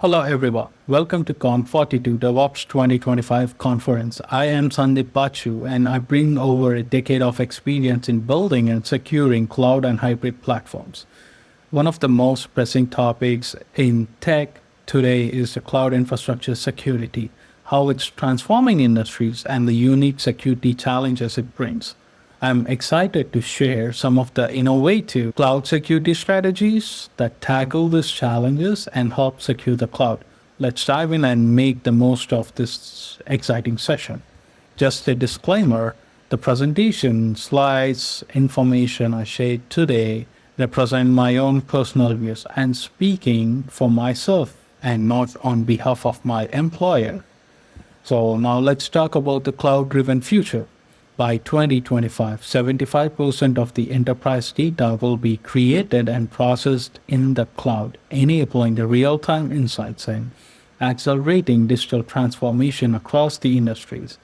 Hello everyone, welcome to Conf42 DevOps 2025 conference. I am Sandeep Batchu and I bring over a decade of experience in building and securing cloud and hybrid platforms. One of the most pressing topics in tech today is the cloud infrastructure security, how it's transforming industries and the unique security challenges it brings. I'm excited to share some of the innovative cloud security strategies that tackle these challenges and help secure the cloud. Let's dive in and make the most of this exciting session. Just a disclaimer, the presentation, slides, information I shared today represent my own personal views and speaking for myself and not on behalf of my employer. So now let's talk about the cloud-driven future. By 2025, 75% of the enterprise data will be created and processed in the cloud, enabling the real-time insights and accelerating digital transformation across the industries.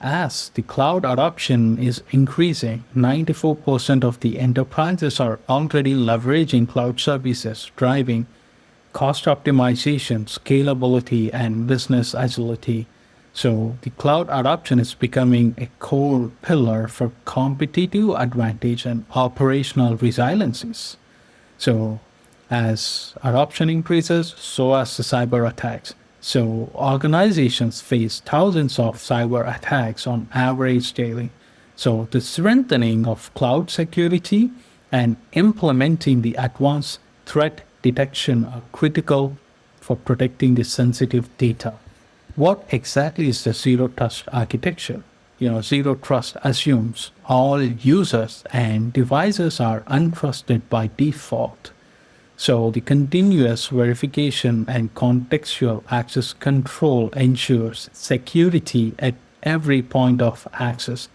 As the cloud adoption is increasing, 94% of the enterprises are already leveraging cloud services, driving cost optimization, scalability, and business agility. So the cloud adoption is becoming a core pillar for competitive advantage and operational resiliencies. So as adoption increases, so as the cyber attacks. So organizations face thousands of cyber attacks on average daily. So the strengthening of cloud security and implementing the advanced threat detection are critical for protecting the sensitive data. What exactly is the zero trust architecture? Zero trust assumes all users and devices are untrusted by default. So the continuous verification and contextual access control ensures security at every point of access,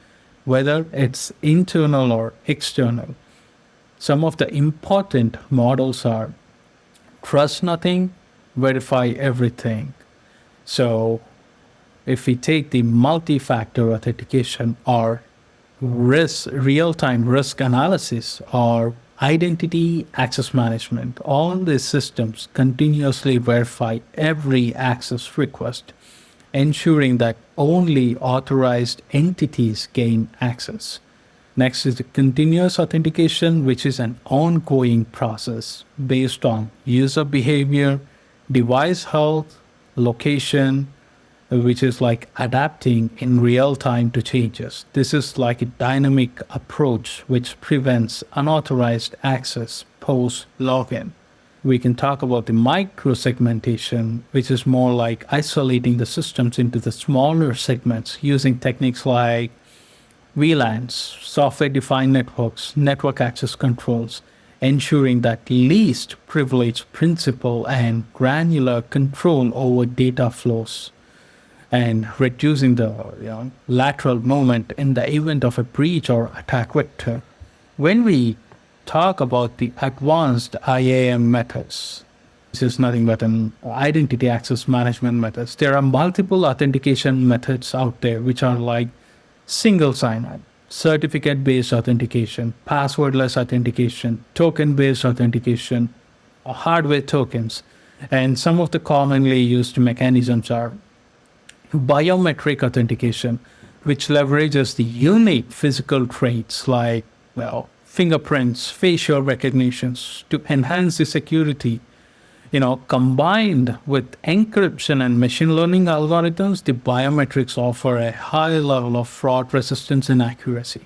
whether it's internal or external. Some of the important models are trust nothing, verify everything. So if we take the multi-factor authentication or real-time risk analysis or identity access management, all these systems continuously verify every access request, ensuring that only authorized entities gain access. Next is the continuous authentication, which is an ongoing process based on user behavior, device health, location, which is like adapting in real time to changes. This is like a dynamic approach which prevents unauthorized access post login. We can talk about the micro-segmentation, which is more like isolating the systems into the smaller segments using techniques like VLANs, software-defined networks, network access controls, ensuring that least privilege principle and granular control over data flows, and reducing the lateral movement in the event of a breach or attack vector. When we talk about the advanced IAM methods, this is nothing but an identity access management methods. There are multiple authentication methods out there which are like single sign-on, certificate-based authentication, passwordless authentication, token-based authentication, hardware tokens, and some of the commonly used mechanisms are biometric authentication, which leverages the unique physical traits like fingerprints, facial recognitions to enhance the security. Combined with encryption and machine learning algorithms, the biometrics offer a high level of fraud resistance and accuracy.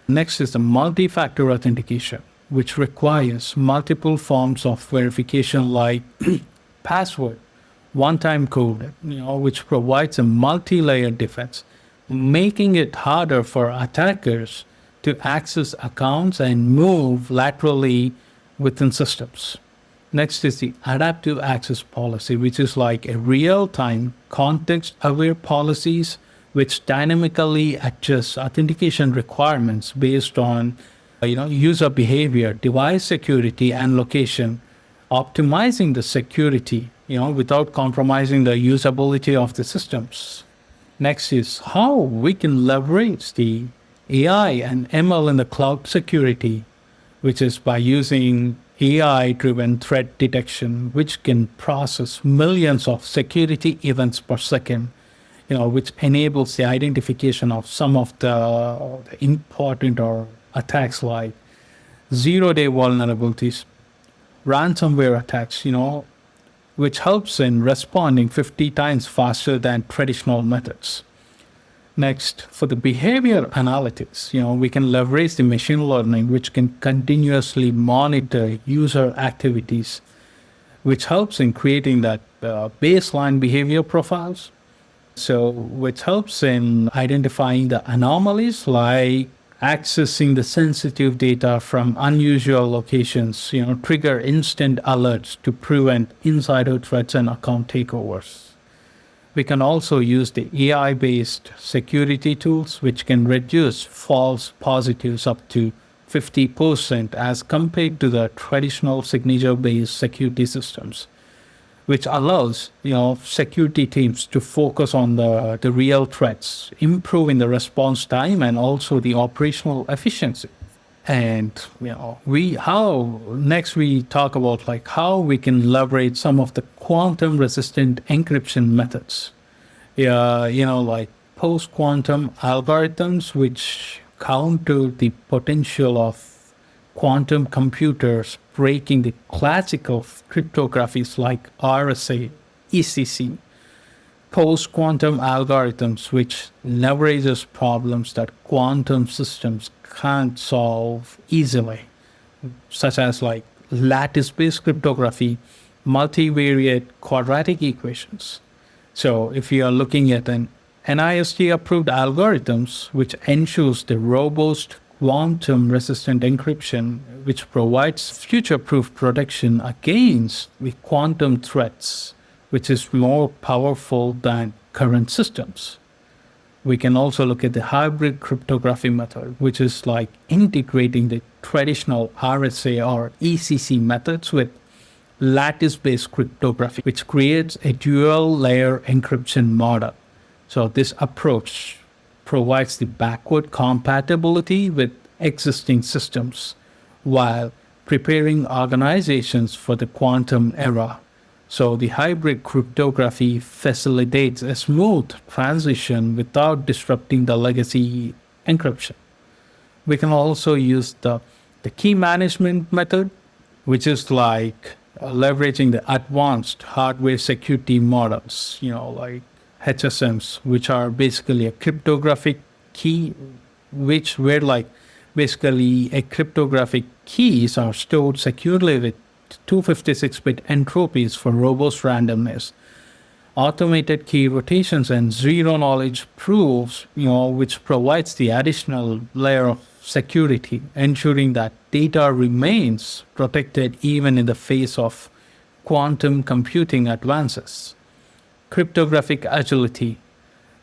Next is the multi-factor authentication, which requires multiple forms of verification like password, one-time code, which provides a multi-layer defense, making it harder for attackers to access accounts and move laterally within systems. Next is the adaptive access policy, which is like a real-time context-aware policies which dynamically adjusts authentication requirements based on user behavior, device security, and location, optimizing the security without compromising the usability of the systems. Next is how we can leverage the AI and ML in the cloud security, which is by using AI-driven threat detection, which can process millions of security events per second, which enables the identification of some of the important or attacks like zero-day vulnerabilities, ransomware attacks, which helps in responding 50 times faster than traditional methods. Next, for the behavior analytics, we can leverage the machine learning, which can continuously monitor user activities, which helps in creating that baseline behavior profiles. So, which helps in identifying the anomalies like accessing the sensitive data from unusual locations, trigger instant alerts to prevent insider threats and account takeovers. We can also use the AI-based security tools, which can reduce false positives up to 50% as compared to the traditional signature-based security systems, which allows security teams to focus on the real threats, improving the response time and also the operational efficiency. And we talk about like how we can leverage some of the quantum resistant encryption methods. Like post-quantum algorithms which counter the potential of quantum computers breaking the classical cryptographies like RSA, ECC. Post-quantum algorithms which leverages problems that quantum systems can't solve easily, such as like lattice-based cryptography, multivariate quadratic equations. So if you are looking at an NIST-approved algorithms, which ensures the robust quantum-resistant encryption, which provides future-proof protection against the quantum threats, which is more powerful than current systems. We can also look at the hybrid cryptography method, which is like integrating the traditional RSA or ECC methods with lattice-based cryptography, which creates a dual-layer encryption model. So this approach provides the backward compatibility with existing systems while preparing organizations for the quantum era. So the hybrid cryptography facilitates a smooth transition without disrupting the legacy encryption. We can also use the key management method, which is like leveraging the advanced hardware security models, like HSMs, which are basically a cryptographic key, where like basically a cryptographic keys are stored securely with 256-bit entropies for robust randomness, automated key rotations, and zero-knowledge proofs, which provides the additional layer of security, ensuring that data remains protected even in the face of quantum computing advances. Cryptographic agility,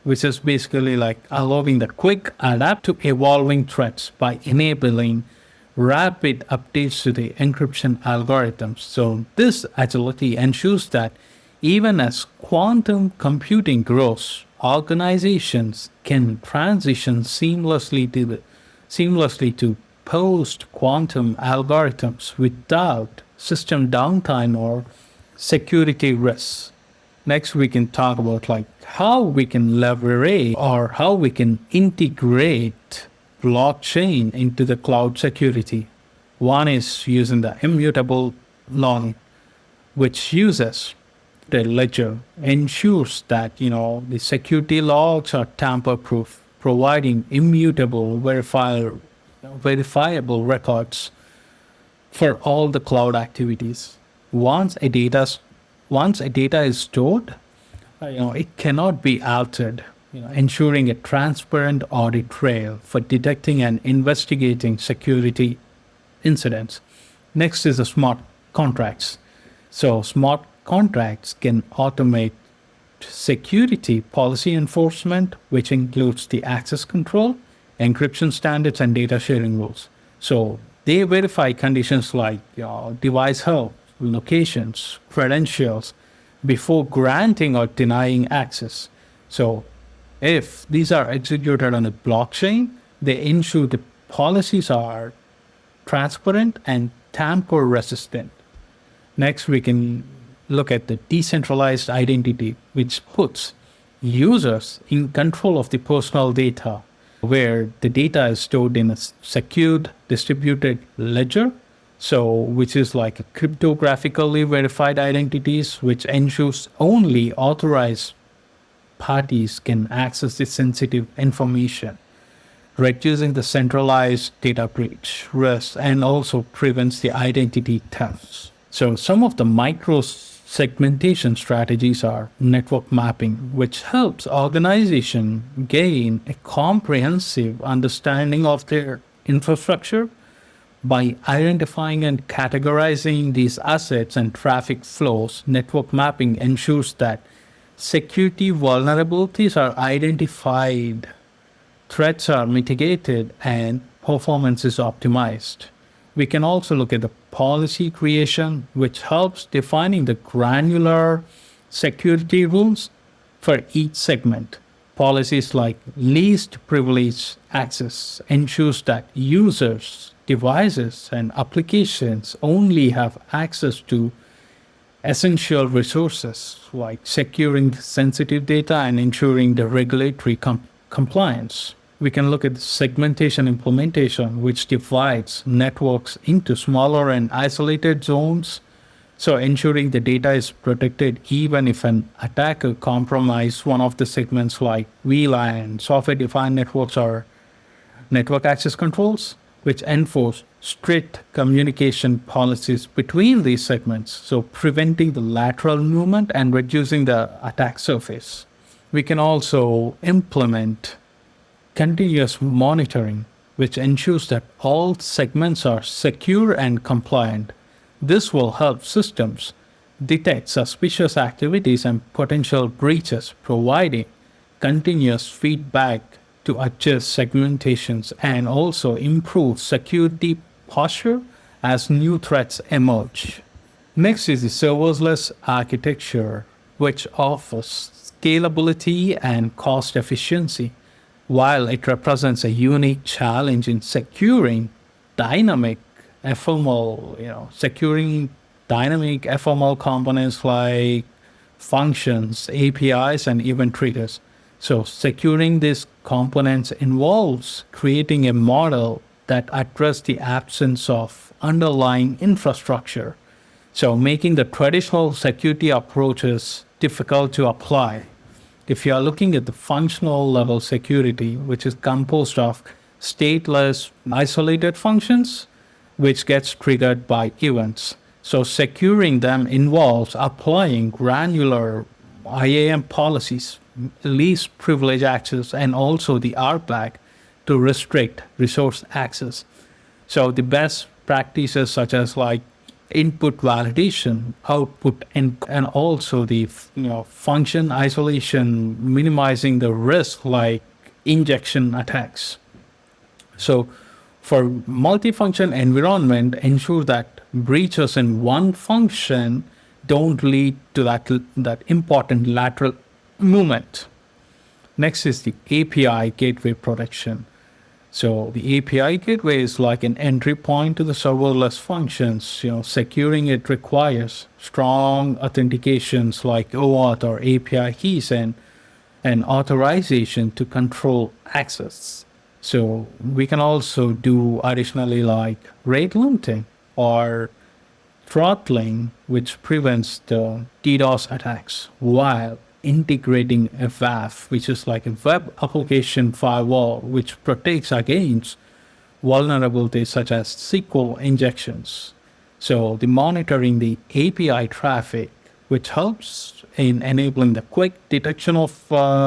which is basically like allowing the quick adapt to evolving threats by enabling rapid updates to the encryption algorithms. So this agility ensures that even as quantum computing grows, organizations can transition seamlessly to post-quantum algorithms without system downtime or security risks. Next, we can talk about like how we can leverage or how we can integrate blockchain into the cloud security. One is using the immutable logging, which uses the ledger, ensures that the security logs are tamper-proof, providing immutable verifiable records for all the cloud activities. Once a data is stored, it cannot be altered, ensuring a transparent audit trail for detecting and investigating security incidents. Next is the smart contracts. So smart contracts can automate security policy enforcement, which includes the access control, encryption standards, and data sharing rules. So they verify conditions like device health, locations, credentials before granting or denying access. So if these are executed on a blockchain, they ensure the policies are transparent and tamper resistant. Next, we can look at the decentralized identity, which puts users in control of the personal data, where the data is stored in a secured distributed ledger, so which is like a cryptographically verified identities, which ensures only authorized parties can access the sensitive information, reducing the centralized data breach risk and also prevents the identity thefts. So some of the micro-segmentation strategies are network mapping, which helps organization gain a comprehensive understanding of their infrastructure. By identifying and categorizing these assets and traffic flows, network mapping ensures that security vulnerabilities are identified, threats are mitigated, and performance is optimized. We can also look at the policy creation, which helps defining the granular security rules for each segment. Policies like least privilege access ensures that users, devices, and applications only have access to essential resources like securing sensitive data and ensuring the regulatory compliance. We can look at the segmentation implementation, which divides networks into smaller and isolated zones, so ensuring the data is protected even if an attacker compromises one of the segments like VLAN, software-defined networks, or network access controls, which enforce strict communication policies between these segments, so preventing the lateral movement and reducing the attack surface. We can also implement continuous monitoring, which ensures that all segments are secure and compliant. This will help systems detect suspicious activities and potential breaches, providing continuous feedback to adjust segmentations and also improve security posture as new threats emerge. Next is the serverless architecture, which offers scalability and cost efficiency. While it represents a unique challenge in securing dynamic ephemeral components like functions, APIs, and event triggers. So securing these components involves creating a model that addresses the absence of underlying infrastructure, so making the traditional security approaches difficult to apply. If you are looking at the functional level security, which is composed of stateless isolated functions, which gets triggered by events. So securing them involves applying granular IAM policies, least privilege access, and also the RBAC to restrict resource access. So the best practices such as like input validation, output, and also the function isolation, minimizing the risk like injection attacks. So for multifunction environment, ensure that breaches in one function don't lead to that important lateral movement. Next is the API gateway protection. So the API gateway is like an entry point to the serverless functions. Securing it requires strong authentications like OAuth or API keys and authorization to control access. So we can also do additionally like rate limiting or throttling, which prevents the DDoS attacks, while integrating a WAF, which is like a web application firewall, which protects against vulnerabilities such as SQL injections. So the monitoring the API traffic, which helps in enabling the quick detection of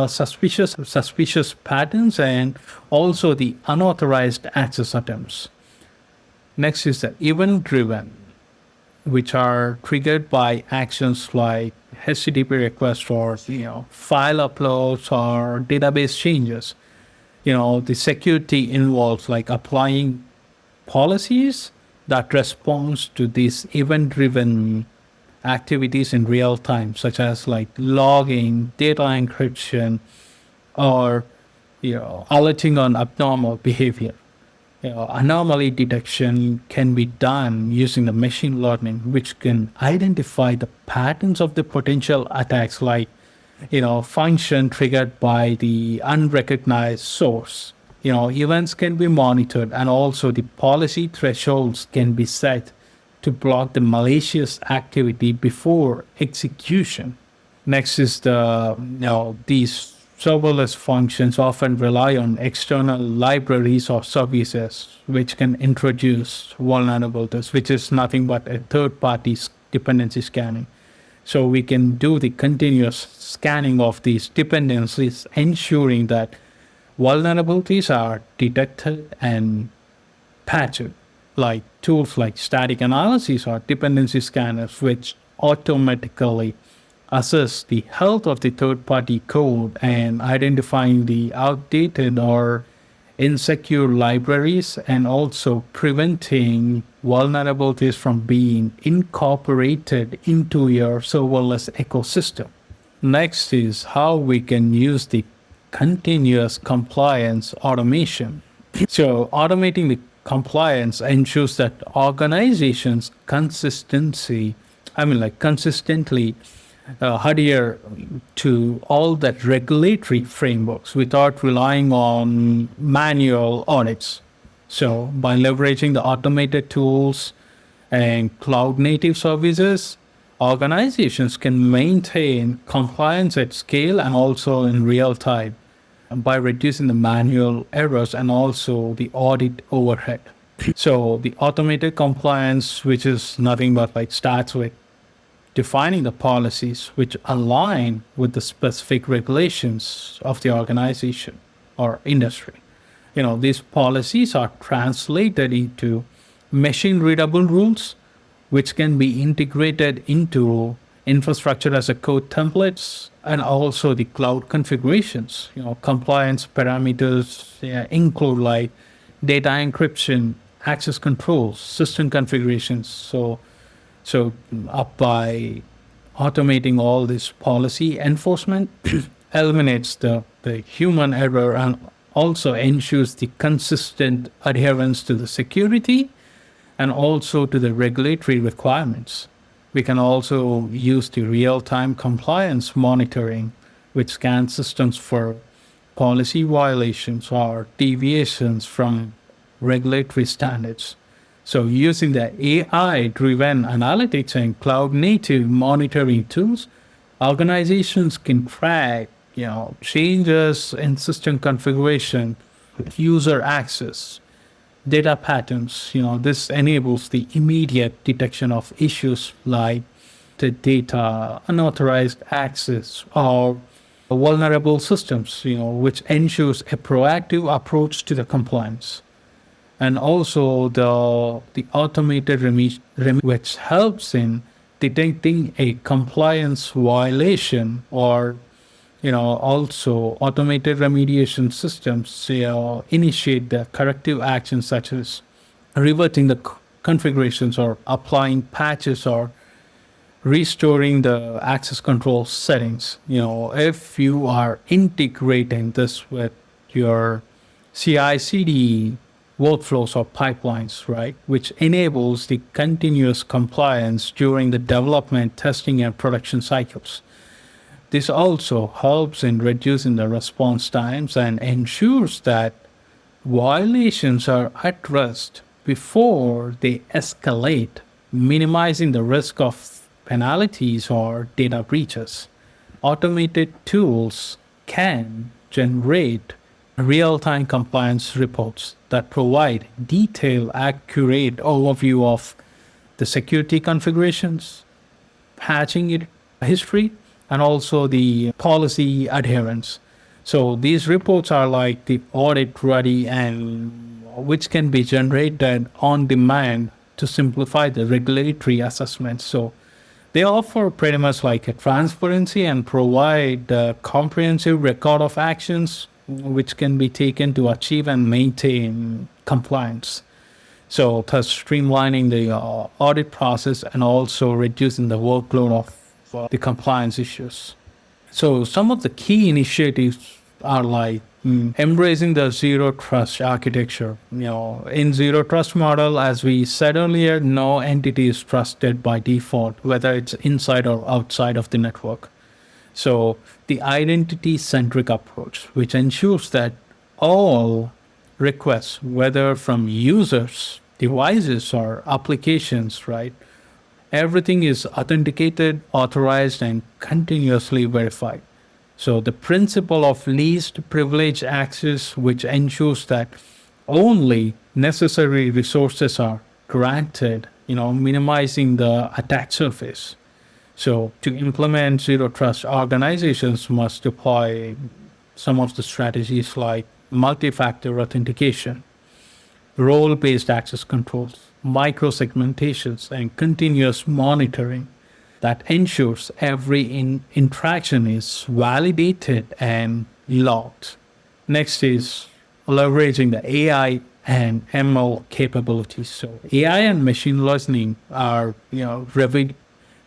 suspicious patterns and also the unauthorized access attempts. Next is the event-driven, which are triggered by actions like HTTP requests or file uploads or database changes. The security involves like applying policies that responds to these event-driven activities in real time, such as like logging, data encryption, or alerting on abnormal behavior. Anomaly detection can be done using the machine learning, which can identify the patterns of the potential attacks, like function triggered by the unrecognized source. Events can be monitored, and also the policy thresholds can be set to block the malicious activity before execution. Next is these serverless functions often rely on external libraries or services which can introduce vulnerabilities, which is nothing but a third party dependency scanning. So we can do the continuous scanning of these dependencies, ensuring that vulnerabilities are detected and patched, like tools like static analysis or dependency scanners, which automatically assess the health of the third party code and identifying the outdated or insecure libraries, and also preventing vulnerabilities from being incorporated into your serverless ecosystem. Next is how we can use the continuous compliance automation. So, automating the compliance ensures that organizations consistently adhere to all that regulatory frameworks without relying on manual audits. So, by leveraging the automated tools and cloud native services, organizations can maintain compliance at scale and also in real time by reducing the manual errors and also the audit overhead. So, the automated compliance, which is nothing but starts with defining the policies which align with the specific regulations of the organization or industry. These policies are translated into machine readable rules, which can be integrated into infrastructure as a code templates and also the cloud configurations. Compliance parameters include like data encryption, access controls, system configurations. So up by automating all this policy enforcement eliminates the human error and also ensures the consistent adherence to the security and also to the regulatory requirements. We can also use the real-time compliance monitoring, which scans systems for policy violations or deviations from regulatory standards. So using the AI-driven analytics and cloud-native monitoring tools, organizations can track, changes in system configuration, user access, data patterns. This enables the immediate detection of issues like the data unauthorized access or vulnerable systems, which ensures a proactive approach to the compliance. And also the automated which helps in detecting a compliance violation, or also automated remediation systems initiate the corrective actions such as reverting the configurations or applying patches or restoring the access control settings. If you are integrating this with your CI/CD workflows or pipelines, right, which enables the continuous compliance during the development, testing, and production cycles. This also helps in reducing the response times and ensures that violations are addressed before they escalate, minimizing the risk of penalties or data breaches. Automated tools can generate real-time compliance reports that provide detailed, accurate overview of the security configurations, patching history, and also the policy adherence. So these reports are like the audit ready and which can be generated on demand to simplify the regulatory assessment. So they offer pretty much like a transparency and provide a comprehensive record of actions which can be taken to achieve and maintain compliance. So thus streamlining the audit process and also reducing the workload of the compliance issues. So some of the key initiatives are like embracing the zero trust architecture. In zero trust model, as we said earlier, no entity is trusted by default, whether it's inside or outside of the network. So the identity centric approach, which ensures that all requests, whether from users, devices, or applications, right, everything is authenticated, authorized, and continuously verified. So the principle of least privilege access, which ensures that only necessary resources are granted, minimizing the attack surface. So to implement zero trust, organizations must deploy some of the strategies like multi-factor authentication, role-based access controls, micro-segmentations, and continuous monitoring that ensures every interaction is validated and logged. Next is leveraging the AI and ML capabilities. So AI and machine learning are,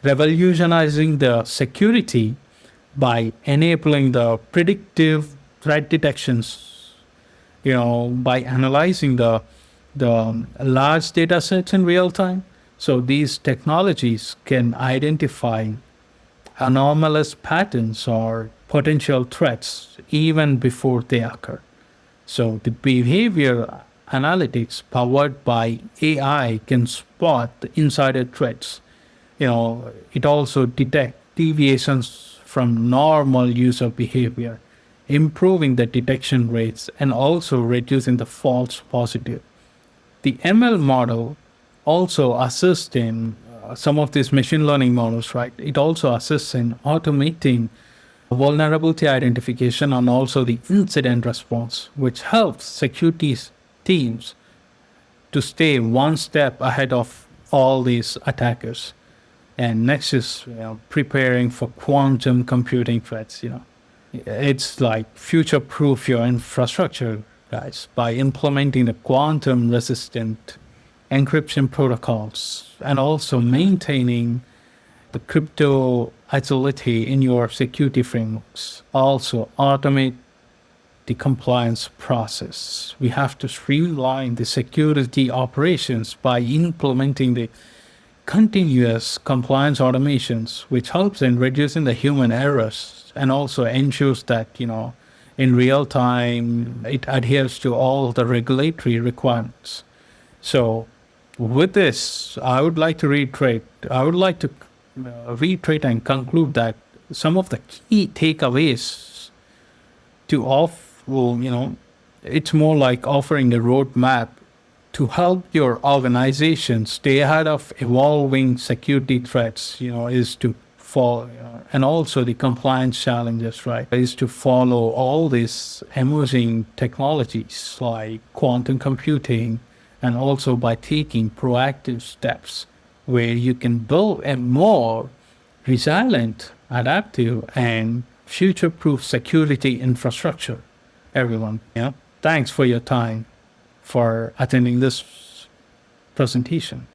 revolutionizing the security by enabling the predictive threat detections, by analyzing the large data sets in real time. So these technologies can identify anomalous patterns or potential threats even before they occur. So the behavior analytics powered by AI can spot the insider threats. It also detects deviations from normal user behavior, improving the detection rates and also reducing the false positive. The ML model also assists in some of these machine learning models, right? It also assists in automating vulnerability identification and also the incident response, which helps security teams to stay one step ahead of all these attackers. And next is preparing for quantum computing threats. It's like future-proof your infrastructure, guys, by implementing the quantum-resistant encryption protocols and also maintaining the crypto agility in your security frameworks. Also, automate the compliance process. We have to streamline the security operations by implementing the continuous compliance automations, which helps in reducing the human errors and also ensures that, in real time, it adheres to all the regulatory requirements. So with this, I would like to reiterate and conclude that some of the key takeaways it's more like offering a roadmap to help your organization stay ahead of evolving security threats, is to follow, and also the compliance challenges, right, is to follow all these emerging technologies like quantum computing, and also by taking proactive steps where you can build a more resilient, adaptive, and future-proof security infrastructure. Everyone, thanks for your time for attending this presentation.